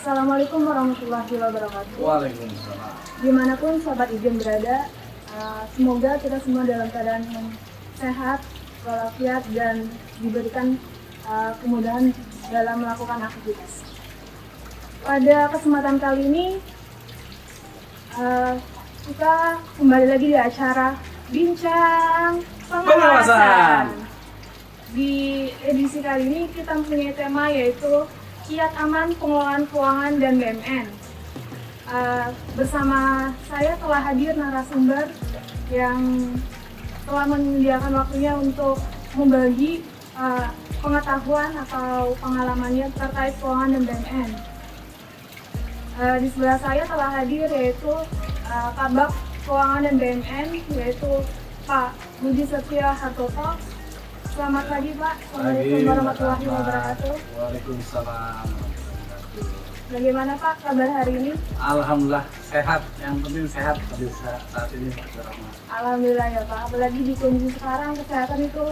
Assalamualaikum warahmatullahi wabarakatuh. Waalaikumsalam. Dimanapun Sobat Ijen berada, semoga kita semua dalam keadaan yang sehat, walafiat, dan diberikan kemudahan dalam melakukan aktivitas. Pada kesempatan kali ini, kita kembali lagi di acara Bincang Pengawasan. Di edisi kali ini kita mempunyai tema yaitu Kiat Aman Pengelolaan Keuangan dan BUMN. Bersama saya telah hadir narasumber yang telah menyediakan waktunya untuk membagi pengetahuan atau pengalamannya terkait keuangan dan BUMN. Di sebelah saya telah hadir yaitu Kabak Keuangan dan BUMN, yaitu Pak Budi Setio Hartoto. Selamat pagi Pak. Assalamualaikum warahmatullahi wabarakatuh. Waalaikumsalam. Bagaimana Pak kabar hari ini? Alhamdulillah sehat. Yang penting sehat pada saat ini Pak Rahmat. Alhamdulillah ya Pak. Apalagi di kondisi sekarang kesehatan itu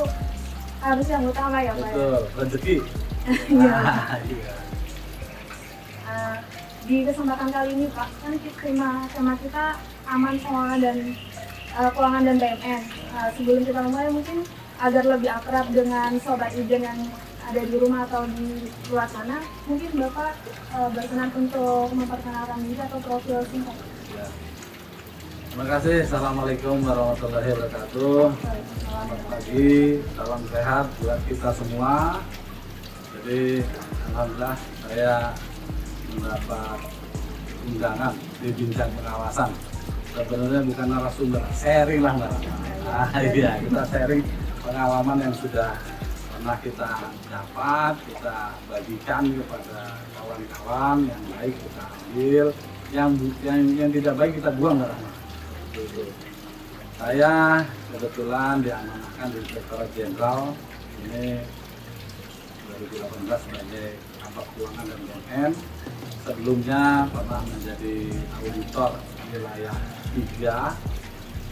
harus yang utama ya Pak. Betul. Rezeki. Iya. Iya. Di kesempatan kali ini Pak, kan tema kita aman pengelolaan dan keuangan dan BUMN. Sebelum kita mulai mungkin agar lebih akrab dengan Sobat Ijen yang ada di rumah atau di luar sana, mungkin Bapak berkenan untuk memperkenalkan diri atau profil singkat. Ya. Terima kasih. Assalamualaikum warahmatullahi wabarakatuh. Selamat pagi, salam sehat buat kita semua. Jadi alhamdulillah saya mendapat undangan di Bincang Pengawasan. Sebenarnya bukan narasumber, sharing lah Mbak. Iya, kita sharing pengalaman yang sudah pernah kita dapat, kita bagikan kepada kawan-kawan. Yang baik kita ambil, yang tidak baik kita buang Mbak. Saya kebetulan diamanahkan di Inspektorat Jenderal ini 2018 sebagai Kabak Keuangan dan BUMN. Sebelumnya pernah menjadi auditor wilayah 3,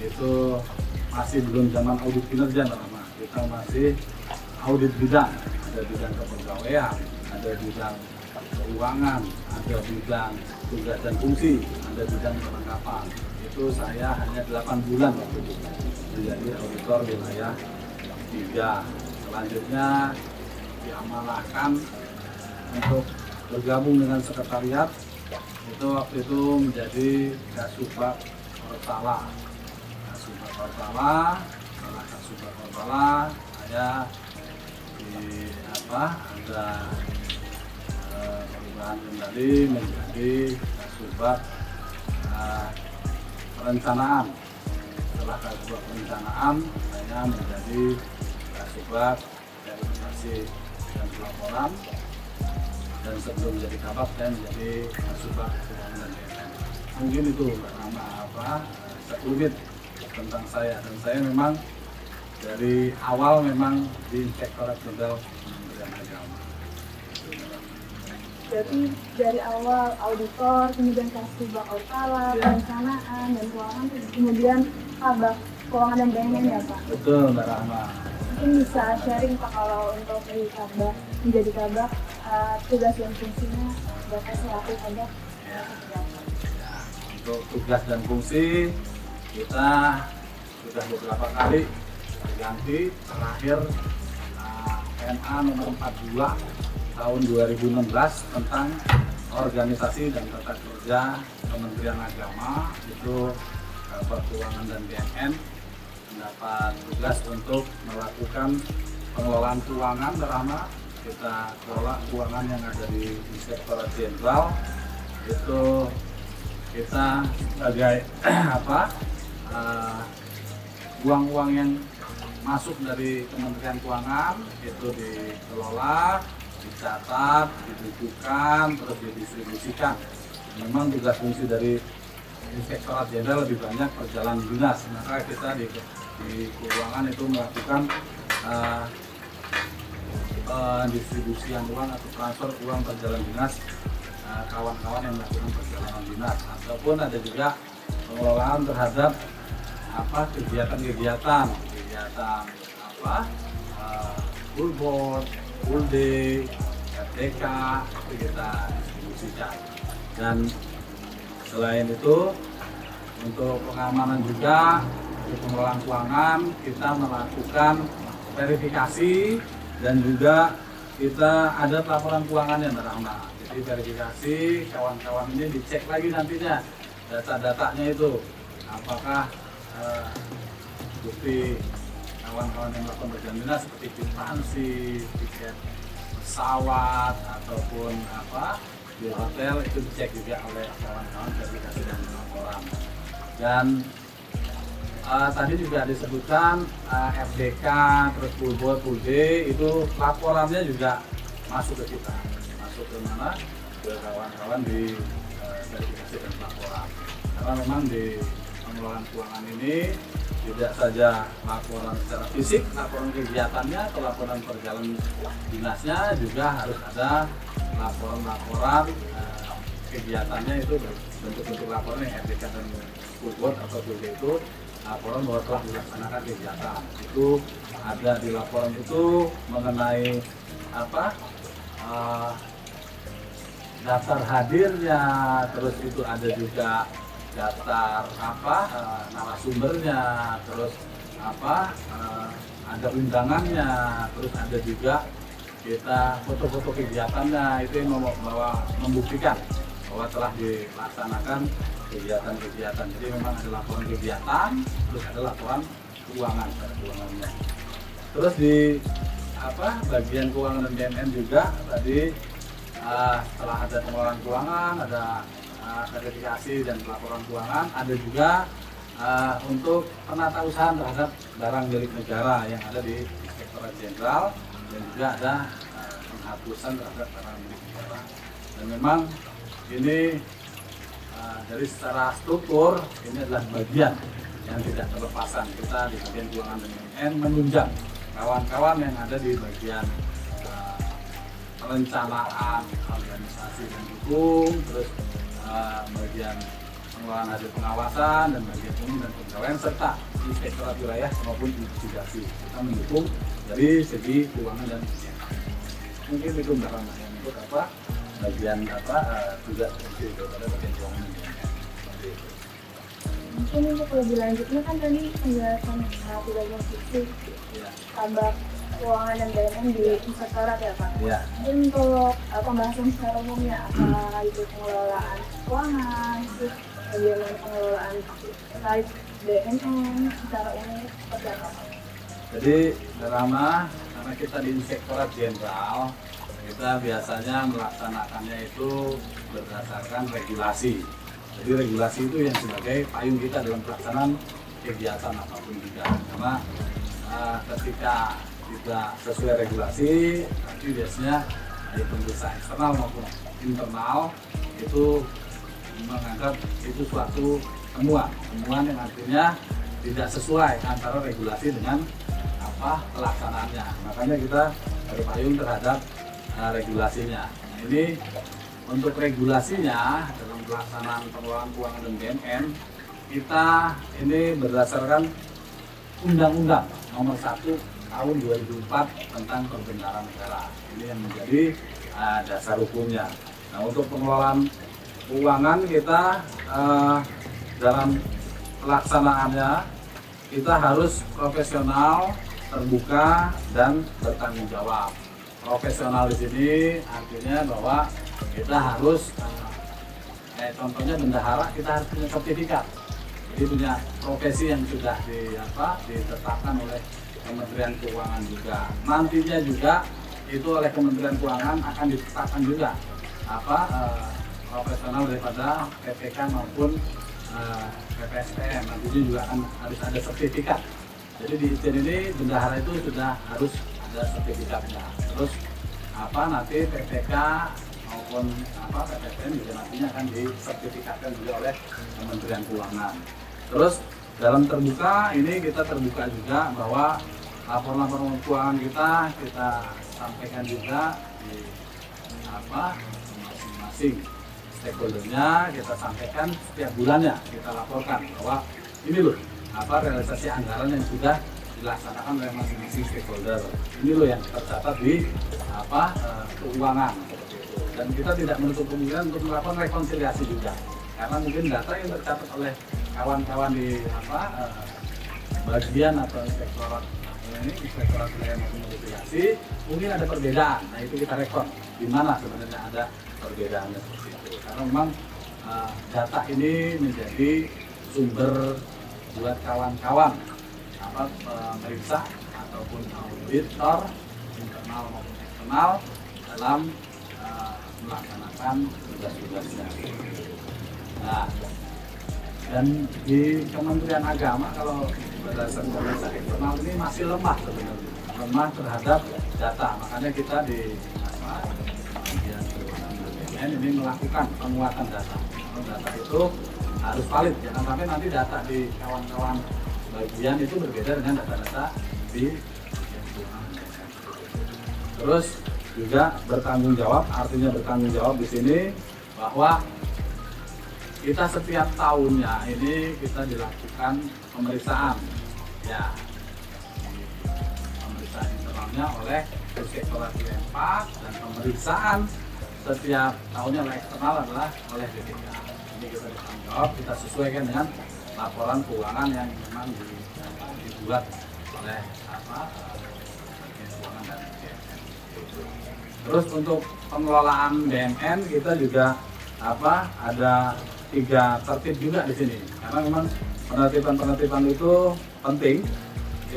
itu masih belum zaman audit kinerja Mbak. Kita masih audit bidang, ada bidang kepegawaian, ada bidang keuangan, ada bidang tugas dan fungsi, ada bidang perlengkapan. Itu saya hanya 8 bulan waktu itu menjadi auditor wilayah 3. Selanjutnya diamanahkan untuk bergabung dengan sekretariat, itu waktu itu menjadi Kasubag Kortala. Kasubag Kortala, setelah Kasubag Kortala saya ada perubahan kembali menjadi Kasubag Perencanaan. Setelah Kasubag Perencanaan saya menjadi Kasubag Verifikasi dan Pelaporan. Dan sebelum jadi kabak saya menjadi Kasubag Keuangan dan BUMN. Mungkin itu sekelumit tentang saya. Dan saya memang dari awal memang di Inspektorat Jenderal Kementerian Agama. Berarti dari awal auditor, kemudian Kasubag Kortala, perencanaan dan keuangan, kemudian Kabak Keuangan dan BUMN ya Pak? Betul Mbak Rahma. Mungkin bisa sharing Pak kalau untuk menjadi kabak, tugas dan fungsinya Bapak selaku kabak. Ya. Untuk tugas dan fungsi kita sudah beberapa kali berganti. Terakhir MA nomor 42 tahun 2016 tentang organisasi dan tata kerja Kementerian Agama, itu Kabak Keuangan dan BUMN mendapat tugas untuk melakukan pengelolaan keuangan bersama. Kita kelola keuangan yang ada di Inspektorat Jenderal, itu kita sebagai uang-uang yang masuk dari Kementerian Keuangan itu dikelola, dicatat, dibukukan, terus didistribusikan. Memang tugas fungsi dari Inspektorat Jenderal lebih banyak perjalanan dinas, maka kita di keuangan itu melakukan distribusian uang atau transfer uang perjalanan dinas kawan-kawan yang melakukan perjalanan dinas, ataupun ada juga pengelolaan terhadap kegiatan full board, full day, RTK, itu kita distribusikan. Dan selain itu untuk pengamanan juga untuk pengelolaan keuangan kita melakukan verifikasi dan juga kita ada laporan keuangannya Mbak Rahma. Jadi verifikasi kawan-kawan ini dicek lagi nantinya data-datanya itu apakah bukti kawan-kawan yang melakukan perjalanan seperti kwitansi, tiket pesawat ataupun di hotel itu dicek juga oleh kawan-kawan verifikasi dan laporan. Dan tadi juga disebutkan FDK, terus Pulbo, Pulde itu laporannya juga masuk ke kita, masuk ke mana? Ke kawan-kawan di verifikasi dan laporan. Karena memang di pengelolaan keuangan ini tidak saja laporan secara fisik, laporan kegiatannya atau laporan perjalanan dinasnya, juga harus ada laporan-laporan kegiatannya itu bentuk-bentuk laporan yang FDK dan Pulbo atau Pulde itu laporan bahwa telah dilaksanakan kegiatan. Itu ada di laporan itu mengenai daftar hadirnya, terus itu ada juga daftar narasumbernya, terus ada undangannya, terus ada juga kita foto-foto kegiatannya, itu yang membuktikan bahwa telah dilaksanakan kegiatan-kegiatan. Jadi memang ada laporan kegiatan, terus ada laporan keuangannya. Terus di bagian keuangan dan BNN juga tadi setelah ada pengelolaan keuangan, ada verifikasi dan laporan keuangan, ada juga untuk penatausahaan terhadap barang milik negara yang ada di Inspektorat Jenderal, dan juga ada penghapusan terhadap barang milik negara. Dan memang ini dari secara struktur ini adalah bagian yang tidak terlepasan. Kita di bagian keuangan dan BNN menunjang kawan-kawan yang ada di bagian perencanaan, organisasi dan hukum, terus bagian pengelolaan hasil pengawasan dan bagian umum dan pegawaian, serta inspektorat wilayah maupun investigasi. Kita mendukung dari segi keuangan dan BNN. Mungkin itu Mbak Rahma yang ikut bagian juga daripada bagian keuangan dan BNN. Mungkin untuk lebih lanjutnya kan tadi penjelasan tidak fisik kabar keuangan dan BNN di inspektorat ya Pak. Ya. Untuk pembahasan secara umumnya apa itu pengelolaan keuangan, terus bagaimana pengelolaan terkait BNN secara umum seperti apa? Jadi Rahma, karena kita di Inspektorat Jenderal, kita biasanya melaksanakannya itu berdasarkan regulasi. Jadi regulasi itu yang sebagai payung kita dalam pelaksanaan kegiatan apapun juga. Karena ketika tidak sesuai regulasi, nanti biasanya dari pemeriksa eksternal maupun internal itu menganggap itu suatu temuan yang artinya tidak sesuai antara regulasi dengan pelaksanaannya. Makanya kita berpayung terhadap regulasinya. Nah, ini untuk regulasinya dalam pelaksanaan pengelolaan keuangan dan BNN, kita ini berdasarkan Undang-Undang Nomor 1 Tahun 2004 tentang Pembenaran Negara. Ini yang menjadi dasar hukumnya. Nah, untuk pengelolaan keuangan kita dalam pelaksanaannya kita harus profesional, terbuka, dan bertanggung jawab. Profesional di sini artinya bahwa kita harus contohnya bendahara, kita harus punya sertifikat. Jadi punya profesi yang sudah ditetapkan oleh Kementerian Keuangan juga. Nantinya juga itu oleh Kementerian Keuangan akan ditetapkan juga profesional daripada PPK maupun PPSPM. Nantinya juga akan harus ada sertifikat. Jadi di ITIN ini bendahara itu sudah harus ada sertifikatnya. Terus nanti PPK maupun PPSPM juga nantinya akan disertifikatkan juga oleh Kementerian Keuangan. Terus dalam terbuka ini kita terbuka juga bahwa laporan-laporan keuangan kita sampaikan juga di masing-masing stakeholdernya, kita sampaikan setiap bulannya, kita laporkan bahwa ini loh realisasi anggaran yang sudah dilaksanakan oleh masing-masing stakeholder. Ini loh yang tercatat di keuangan seperti itu. dan kita tidak menutup kemungkinan untuk melakukan rekonsiliasi juga, karena mungkin data yang tercatat oleh kawan-kawan di bagian atau inspektorat wilayah maupun mitigasi mungkin ada perbedaan. Nah itu kita rekod di mana sebenarnya ada perbedaannya seperti itu, karena memang data ini menjadi sumber buat kawan-kawan pemeriksa ataupun auditor internal maupun eksternal dalam melaksanakan tugas-tugasnya. Nah, dan di Kementerian Agama kalau berdasarkan pemeriksaan eksternal ini masih lemah sebenarnya, lemah terhadap data. Makanya kita di bagian BPN ini melakukan penguatan data. Kalau data itu harus valid, jangan sampai nanti data di kawan-kawan bagian itu berbeda dengan data-data di bagian keuangan. Terus juga bertanggung jawab, artinya bertanggung jawab di sini bahwa kita setiap tahunnya ini kita dilakukan pemeriksaan, ya, pemeriksaan internalnya oleh Inspektorat Wilayah dan pemeriksaan setiap tahunnya oleh eksternal adalah oleh BPK. Ini kita bertanggung jawab, kita sesuaikan dengan laporan keuangan yang memang dibuat oleh bagian keuangan dan BNN. Terus untuk pengelolaan BNN kita juga ada 3 tertib juga di sini, karena memang penertiban itu penting.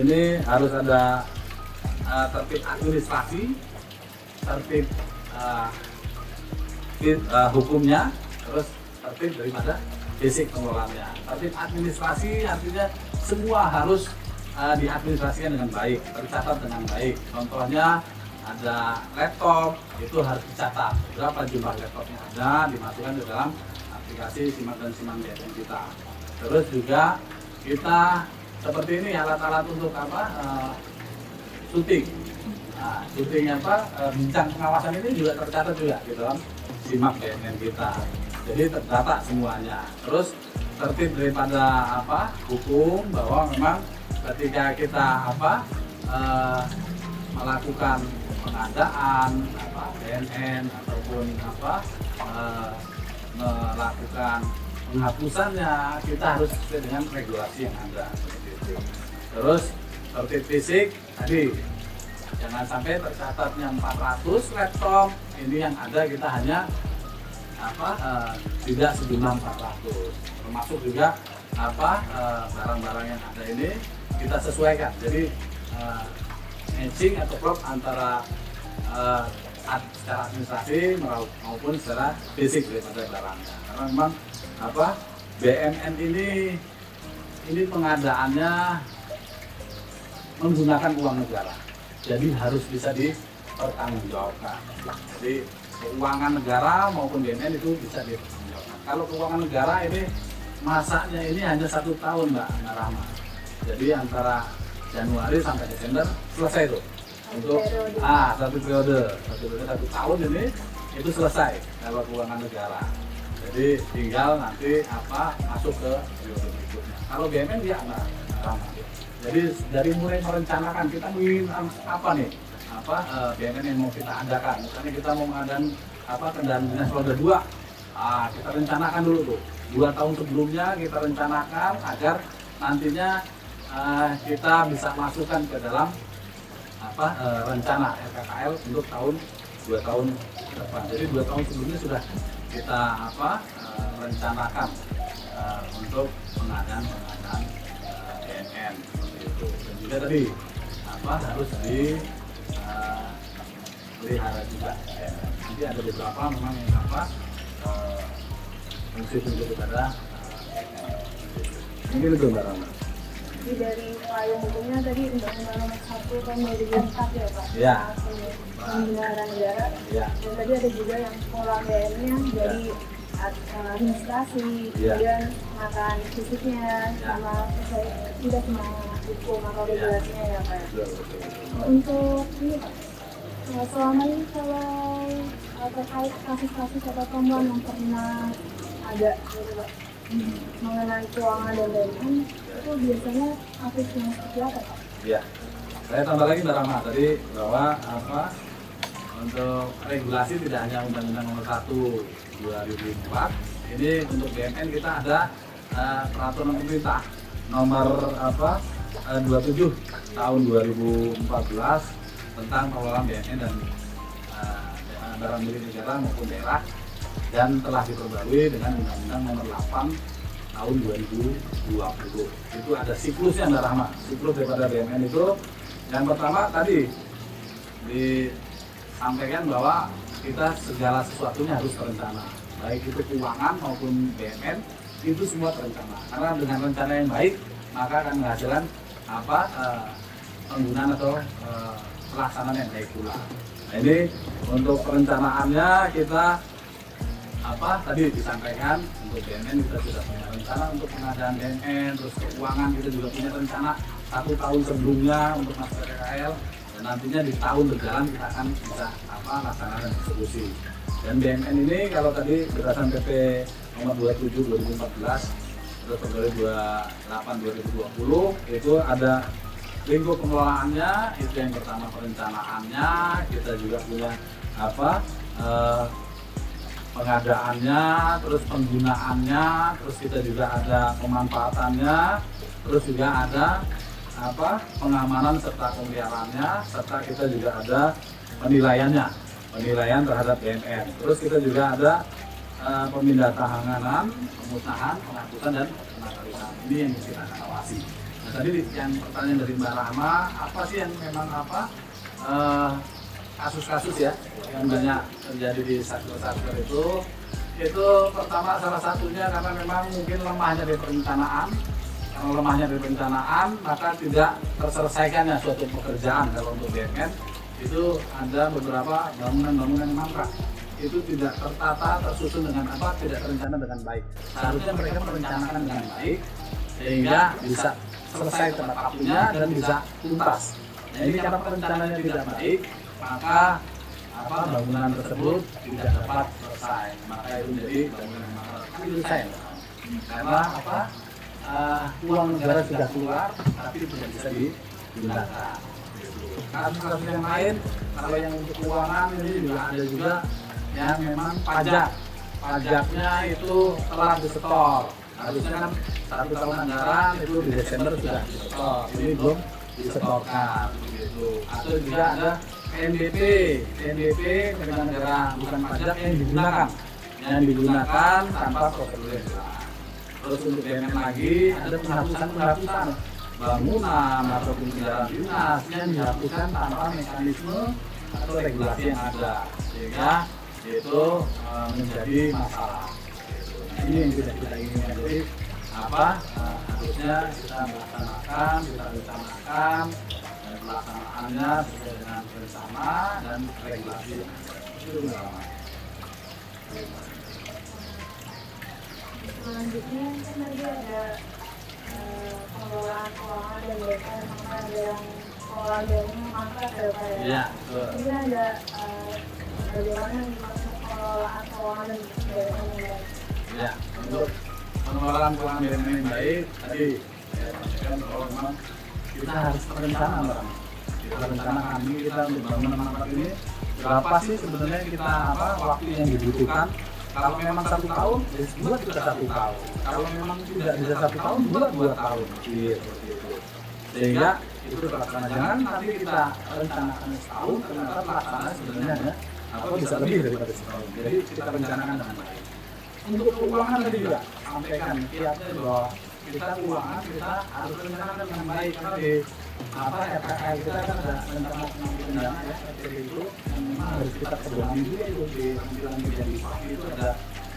Ini harus ada tertib administrasi, tertib hukumnya, terus tertib daripada basic pengelolaannya. Tertib administrasi artinya semua harus diadministrasikan dengan baik, tercatat dengan baik. Contohnya ada laptop, itu harus dicatat berapa jumlah laptopnya ada, dimasukkan ke dalam aplikasi Simak dan Siman BNN kita. Terus juga kita seperti ini alat-alat untuk syuting. Nah, syuting bincang pengawasan ini juga tercatat juga di dalam Simak BNN kita. Jadi terdata semuanya. Terus tertib daripada hukum, bahwa memang ketika kita melakukan pengadaan BNN ataupun melakukan penghapusannya, kita harus sesuai dengan regulasi yang ada seperti itu. Terus tertib fisik tadi, jangan sampai tercatatnya 400 laptop, ini yang ada kita hanya tidak sejumlah 400. Termasuk juga barang-barang yang ada ini kita sesuaikan. Jadi matching atau klop antara secara administrasi maupun secara fisik daripada barangnya. Karena memang BNN ini pengadaannya menggunakan uang negara, jadi harus bisa dipertanggungjawabkan. Jadi keuangan negara maupun BNN itu bisa dipertanggungjawabkan. Kalau keuangan negara ini masaknya ini hanya 1 tahun, Mbak Rahma. Jadi antara Januari sampai Desember selesai itu. Untuk satu periode 1 tahun ini itu selesai kalau keuangan negara. Jadi tinggal nanti masuk ke periode berikutnya. Kalau BNN dia enggak. Jadi dari mulai merencanakan kita ingin BNN yang mau kita adakan. Misalnya kita mau mengadakan kendaraan dinas roda 2, kita rencanakan dulu tuh 2 tahun sebelumnya kita rencanakan agar nantinya kita bisa masukkan ke dalam rencana RKKL untuk 2 tahun ke depan. Jadi 2 tahun sebelumnya sudah kita rencanakan untuk pengadaan BNN seperti itu. Dan juga tadi harus dipelihara juga. Nanti ada beberapa memang yang fungsi-fungsi daripada mungkin itu Mbak Rama. Dari payung hukumnya tadi Undang-Undang Nomor 1 Tahun 2004 ya Pak? Ya. Pembinaan negara. Ya. Dan tadi ada juga yang pengelolaan BNN-nya dari administrasi, kemudian makan fisiknya, sama tidak semua hukum atau regulasinya ya Pak. Untuk ini Pak, selama ini kalau terkait kasus-kasus atau temuan yang pernah ada gitu Pak, mengenai keuangan dan BNN itu biasanya kasus yang seperti apa Pak? Iya, saya tambah lagi Mbak Rahma tadi bahwa untuk regulasi tidak hanya Undang-Undang Nomor 1 2004, ini untuk BUMN kita ada peraturan pemerintah nomor 27 tahun 2014 tentang pengelolaan BUMN dan barang milik negara maupun daerah, dan telah diperbarui dengan Undang-Undang Nomor 8 tahun 2020. Itu ada siklusnya Mbak Rahma. Siklus daripada BUMN itu yang pertama tadi disampaikan bahwa kita segala sesuatunya harus terencana, baik itu keuangan maupun BUMN itu semua terencana. Karena dengan rencana yang baik maka akan menghasilkan penggunaan atau pelaksanaan yang baik pula. Nah, ini untuk perencanaannya kita tadi disampaikan untuk BUMN kita sudah punya rencana untuk pengadaan BUMN, terus keuangan kita juga punya rencana 1 tahun sebelumnya untuk masa PKL, dan nantinya di tahun berjalan kita akan bisa laksanakan eksekusi. Dan BUMN ini kalau tadi berdasarkan PP nomor 27 2014 terus Februari 28 2020 itu ada lingkup pengelolaannya. Itu yang pertama perencanaannya, kita juga punya pengadaannya, terus penggunaannya, terus kita juga ada pemanfaatannya, terus juga ada pengamanan serta pemeliharaannya, serta kita juga ada penilaiannya, penilaian terhadap BUMN. Terus kita juga ada pemindahan, pemusnahan, penghapusan dan penatarusan. Ini yang kita akan awasi. Nah, tadi yang pertanyaan dari Mbak Rahma, apa sih yang memang kasus-kasus ya yang banyak terjadi di sektor-sektor itu pertama salah satunya karena memang mungkin lemahnya dari perencanaan. Kalau lemahnya dari perencanaan maka tidak terselesaikannya suatu pekerjaan. Kalau untuk BUMN itu ada beberapa bangunan-bangunan yang mangkrak, itu tidak tertata, tersusun dengan tidak terencana dengan baik. Seharusnya mereka merencanakan dengan baik sehingga bisa selesai tepat waktunya dan bisa tuntas. Nah, ini karena perencanaannya tidak baik, maka bangunan tersebut tidak dapat selesai. Maka itu menjadi bangunan yang itu saya karena uang negara sudah keluar tapi tidak bisa digunakan. Kasus-kasus yang lain, kalau yang untuk keuangan ini juga ada juga yang memang pajaknya itu telah disetor. Harusnya kan 1 tahun anggaran itu di Desember sudah disetor, ini belum disetorkan gitu. Atau juga ada PNBP dengan negara bukan pajak yang digunakan tanpa prosedur yang jelas. Terus untuk BUMN lagi ada penghapusan bangunan ataupun kendaraan dinas yang dihapuskan tanpa mekanisme atau regulasi yang ada, sehingga itu menjadi masalah. Nah, ini yang tidak kita inginkan. Jadi harusnya kita melaksanakan, kita rencanakan dan pelaksanaannya sesuai dengan bersama dan regulasi yang ada. Itu bersama. Selanjutnya kan tadi ada pengelolaan keuangan dan data, maka ada yang pengelolaan dananya mangkrak ya Pak ya. Iya, ini ada bagaimana pengelolaan keuangan dan data yang baik. Ya, untuk pengelolaan keuangan BUMN yang baik tadi saya sampaikan bahwa memang kita harus berencana, Mbak. Kita rencanakan ini kita untuk bangunan mangkrak ini berapa sih sebenarnya kita waktu yang dibutuhkan. Kalau memang 1 tahun, buat kita 1 tahun. Kalau memang tidak bisa 1 tahun, buat 2 tahun. Gitu. Sehingga itu terlaksana. Jangan nanti kita rencanakan setahun, ternyata pelaksanaan sebenarnya bisa lebih daripada setahun. Jadi kita rencanakan dengan baik. Untuk keuangan tadi juga sampaikan kiatnya bahwa kita keuangan kita harus rencanakan dengan baik karena di RPL kita kan ada rencana pengambilan dana ya, seperti itu yang memang harus kita pedoman juga itu di tampilan media itu ada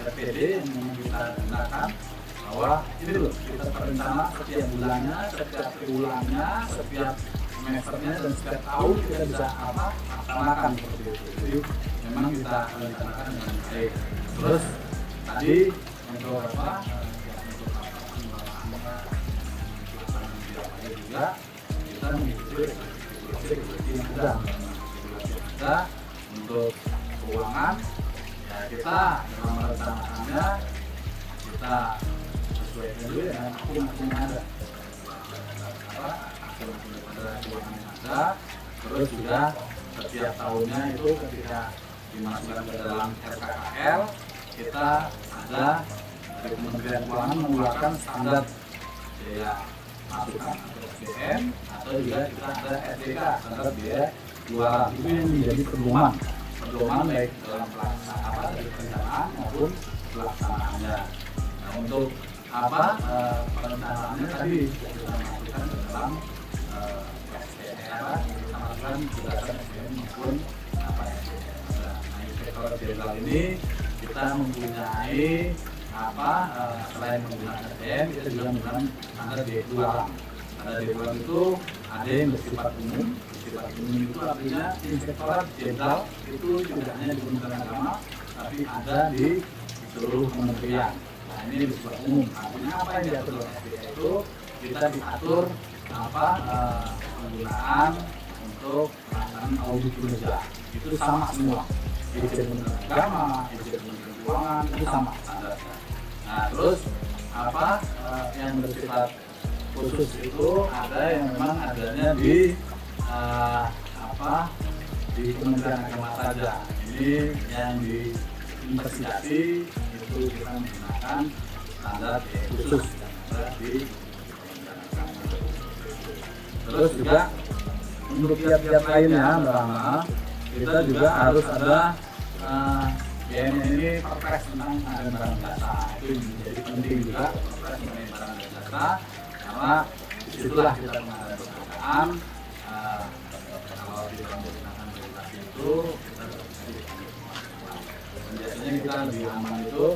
RPD yang memang kita gunakan bahwa ini loh kita berencana setiap bulannya, setiap triwulannya, setiap semesternya dan setiap tahun kita bisa laksanakan seperti itu. Jadi memang kita rencanakan dengan baik. Terus tadi untuk juga kita mengikuti regulasi yang ada untuk keuangan ya, kita dalam merencanakannya kita sesuaikan dulu dengan akun-akun yang ada, akun-akun keuangan yang ada. Terus juga setiap tahunnya itu ketika dimasukkan ke dalam RKKL, kita ada dari Kementerian Keuangan mengeluarkan standar biaya masukan atau SBM, atau juga kita ada SDK, standar biaya keluaran. Itu yang menjadi pedoman baik dalam pelaksanaan dari perencanaan maupun pelaksanaannya. Nah, untuk perencanaannya tadi kita masukkan ke dalam SDM, kita masukkan berdasarkan SDM maupun Nah, Inspektor Jenderal ini kita mempunyai selain menggunakan SDM, kita juga menggunakan standar D2. Standar D2 itu ada yang bersifat umum. Bersifat umum itu artinya Inspektorat Jenderal itu tidak hanya di Kementerian Agama, tapi ada di seluruh kementerian. Nah, ini bersifat umum. Artinya apa yang diatur oleh SDK itu kita diatur penggunaan untuk pelaksanaan audit kinerja. Itu sama semua. Izin Kementerian Agama, izin Kementerian Keuangan itu sama standarnya. Nah, terus yang bersifat khusus itu ada yang memang adanya di Kementerian Agama saja. Ini yang diinvestigasi itu kita menggunakan standar khusus yang ada di Kementerian Agama. Terus juga untuk tiap-tiap lainnya, Mbak Rama, kita juga harus ada BNN ini perpres tentang pengadaan barang jasa. Itu menjadi penting juga, perpres mengenai barang dan jasa, karena disitulah kita mengadaan perusahaan. Kalau di dalam menggunakan regulasi itu kita biasanya kita lebih aman itu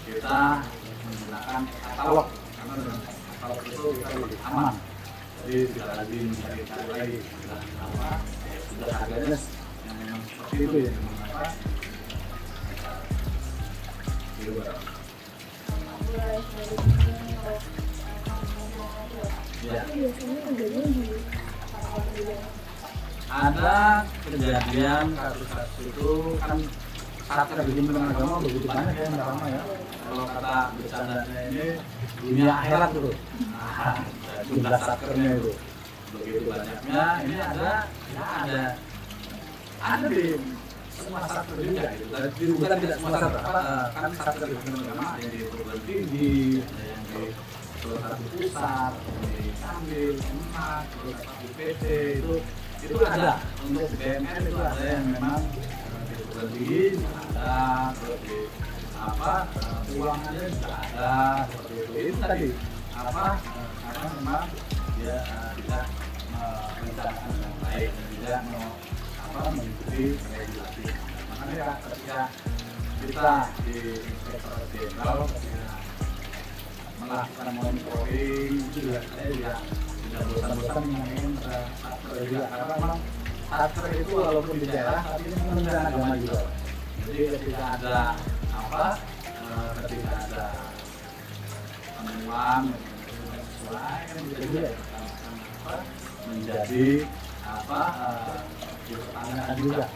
kita menggunakan katalog, karena dengan katalog itu kita lebih aman. Jadi tidak lagi mencari lagi sudah harganya yang memang seperti itu ya, memang ada kejadian kasus-kasus itu kan satker di Kementerian Agama begitu banyak ya Mbak Rama ya. Kalau kata bercandanya ini dunia akhirat itu. Jumlah satkernya itu begitu banyaknya. Ini ada di semua satker juga gitu. Bukan tidak semua satker, kan satker di Kementerian Agama ada yang di perguruan tinggi, ada yang di salah satu pusat, di Sambil, Kemenag, terus di PT itu ada. Untuk BNN itu ada yang memang di perguruan tinggi ada, terus di keuangannya juga ada seperti itu. Itu tadi karena memang dia tidak merencanakan dengan baik dan tidak mengikuti regulasi. Makanya ketika kita di Inspektorat Jenderal melakukan monitoring itu juga saya juga tidak bosan-bosan mengenai satker juga, karena memang satker itu walaupun di daerah tapi ini Kementerian Agama juga. Jadi ketika ada penemuan sesuai kan bisa juga menjadi pertanyaan juga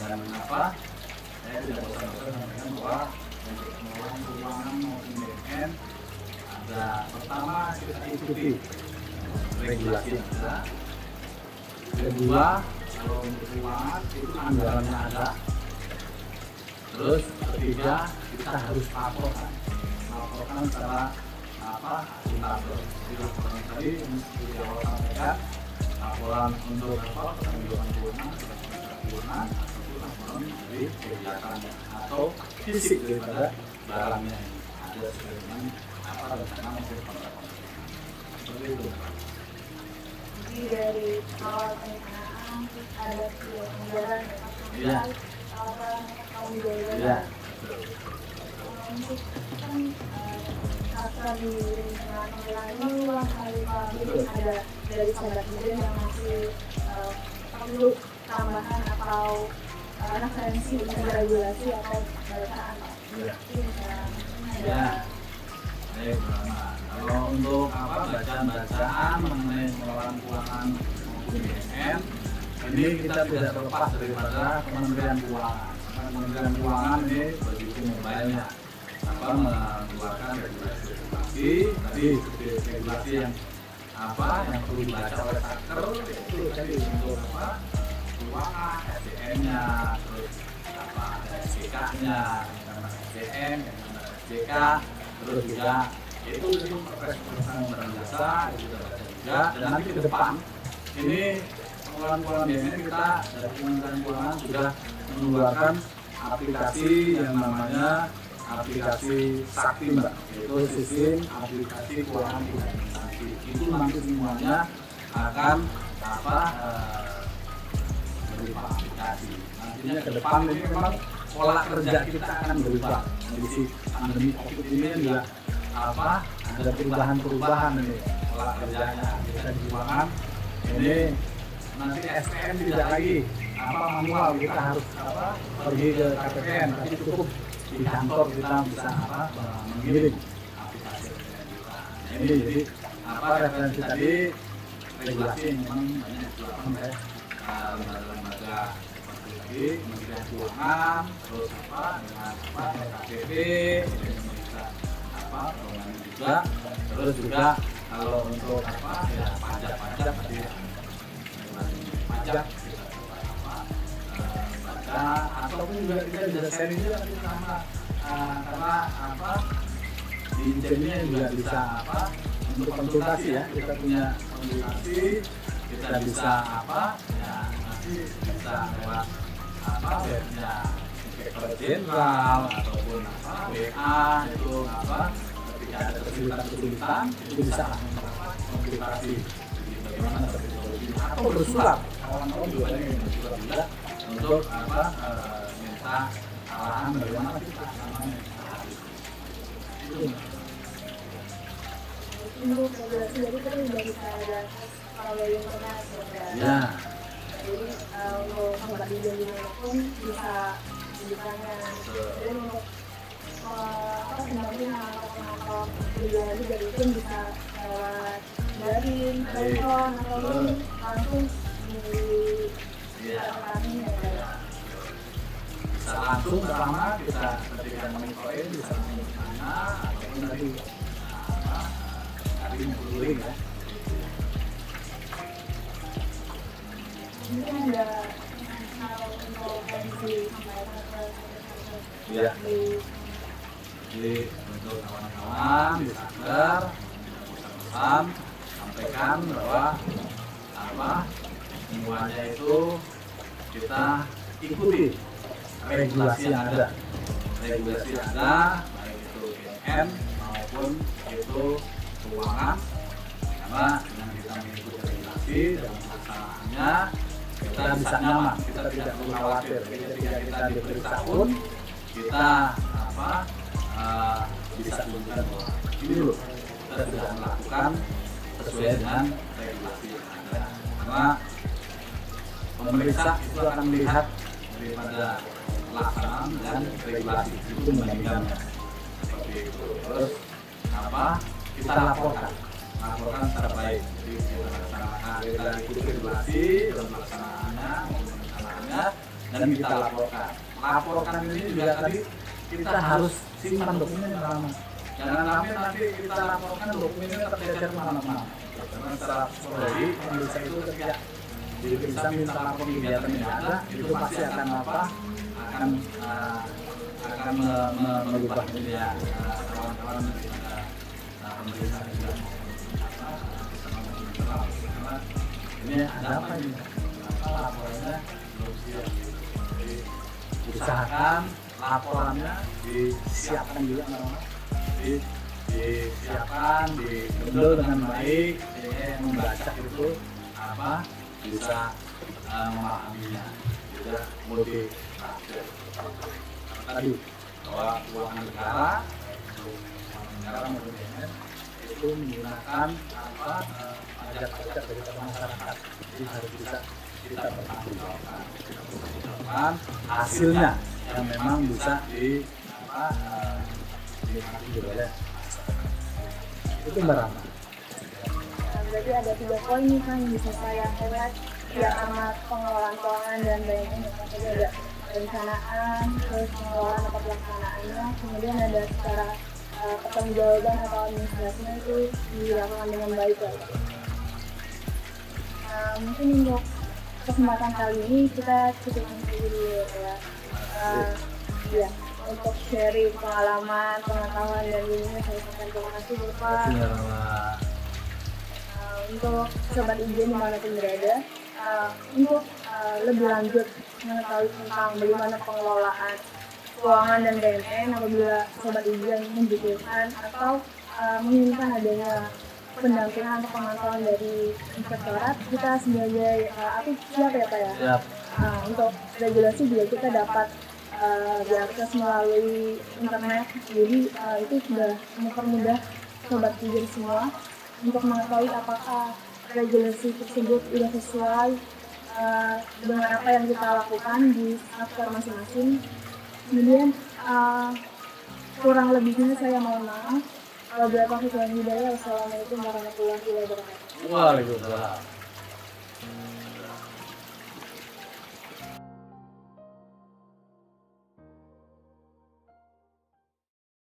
dan saya tidak bosan-bosan menyampaikan bahwa untuk pengelolaan keuangan maupun BNN ada pertama kita ikuti regulasi yang ada. Kedua, kalau untuk keuangan itu anggarannya ada. Terus ketiga, kita harus laporkan secara akuntabel. Jadi laporan tadi seperti awal sampaikan, laporan untuk penunjukan keuangan, keuangan ataupun laporan dari kegiatan atau fisik daripada barangnya ini ada sesuai dengan rencana maupun kontrak. Seperti itu. Jadi dari awal perencanaan ada anggaran, tahun 2000. Untuk kan kata di rencana pengelolaan luas kali ada dari standar kemudian yang masih perlu tambahan atau referensi untuk regulasi atau bacaan. Ya. Baik, kalau untuk bacaan mengenai pengelolaan keuangan maupun BNN, ini kita tidak terlepas daripada Kementerian Keuangan. Kementerian Keuangan ini begitu mobilnya mengeluarkan regulasi tadi seperti regulasi yang yang perlu dibaca oleh Satker itu tadi untuk keuangan, SDM-nya, terus ada SDK-nya, SDM, SDK, terus juga itu Perpres Anggaran Jasa itu kita baca juga. Dan nanti ke depan ini pengelolaan BUMN kita dari Kementerian Keuangan sudah mengeluarkan aplikasi yang namanya aplikasi Sakti, Mbak, yaitu sistem aplikasi keuangan instansi. Itu nanti semuanya akan berupa aplikasi. Nantinya ke depan ini memang pola kerja kita akan berubah. Kondisi pandemi COVID ini juga ada perubahan ini pola kerjanya. Kita di keuangan ini nanti STM tidak lagi manual, kita harus pergi ke KPPN, tapi cukup di kantor kita bisa mengirim aplikasi kita. Nah, ini jadi referensi tadi regulasi yang memang banyak dilakukan oleh lembaga seperti tadi Kementerian Keuangan, terus dengan KPP, perundangan juga, terus juga kalau untuk pajak tadi pajak kita baca, ataupun juga kita bisa sharing juga nanti sama karena di Injilnya juga bisa untuk konsultasi ya, kita punya konsultasi, kita bisa nanti bisa lewat webnya Inspektorat Jenderal ataupun WA itu ketika ada kesulitan itu bisa konsultasi bagaimana terminologi atau bersurat, kawan-kawan juga ada yang bersurat juga untuk minta arahan bagaimana kita namanya itu. Untuk regulasi jadi kita juga bisa ada kalau yang pernah ya. Jadi untuk tempat dijual pun bisa ditanya. Jadi untuk pendampingan atau dijual jadi pun bisa lewat daring, telepon ataupun langsung di tempatnya. Bisa langsung sama kita ketika monitoring bisa mana ataupun dari menguling ya. Mungkin ada hal untuk kondisi Iya. Jadi untuk kawan-kawan di Satker pesan sampaikan bahwa semuanya itu kita ikuti regulasi yang ada. Regulasi yang ada baik itu BUMN maupun itu keuangan, karena dengan kita mengikuti regulasi dan pelaksanaannya kita bisa nyaman, kita tidak perlu khawatir. Jadi ketika kita diperiksa pun kita bisa tunjukkan bahwa ini loh kita sudah melakukan sesuai dengan regulasi yang ada. Karena pemeriksa itu akan melihat daripada pelaksanaan dan regulasi itu membandingkannya seperti itu. Terus kita laporkan secara baik. Jadi kita laksanakan, kita ikuti regulasi dalam pelaksanaannya dan kita laporkan. Laporkan ini juga tadi kita harus simpan dokumen yang lama. Jangan sampai nanti kita laporkan dokumennya tercecer mana-mana. Karena secara psikologi pemeriksa itu ketika diperiksa minta lapor kegiatan yang ada itu pasti akan merubah ini ya kawan-kawan pemeriksa juga ini ada apa ini laporannya belum siap. Jadi usahakan laporannya disiapkan juga disiapkan, dibundel dengan baik, yang membaca itu bisa memahaminya, juga multi tafsir. Tadi bahwa keuangan negara maupun BUMN itu menggunakan pajak-pajak dari masyarakat, jadi harus bisa kita pertanggungjawabkan hasilnya yang memang bisa dinikmati oleh itu Mbak Rama. Berarti ada 3 poin nih kan bisa saya lihat ya sama pengelolaan keuangan dan BUMN jadi ada perencanaan, terus pengelolaan atau pelaksanaannya, kemudian ada secara pertanggungjawaban atau administrasinya itu dilakukan dengan baik ya. Mungkin untuk kesempatan kali ini kita cukupkan dulu ya. Ya, untuk sharing pengalaman, pengetahuan dan ilmunya saya sampaikan terima kasih Bapak. Untuk sobat IJ dimanapun berada, untuk lebih lanjut mengetahui tentang bagaimana pengelolaan keuangan dan BNN apabila sobat IJ membutuhkan atau menginginkan adanya pendampingan atau pemantauan dari inspektorat, kita sebagai aku siap ya Pak ya. Siap. Untuk regulasi juga kita dapat diakses melalui internet, jadi itu sudah mempermudah sobat IJ semua untuk mengetahui apakah regulasi tersebut sudah sesuai dengan apa yang kita lakukan di sektor masing-masing. Kemudian kurang lebihnya saya mohon maaf. Wassalamualaikum warahmatullahi wabarakatuh. Waalaikumsalam.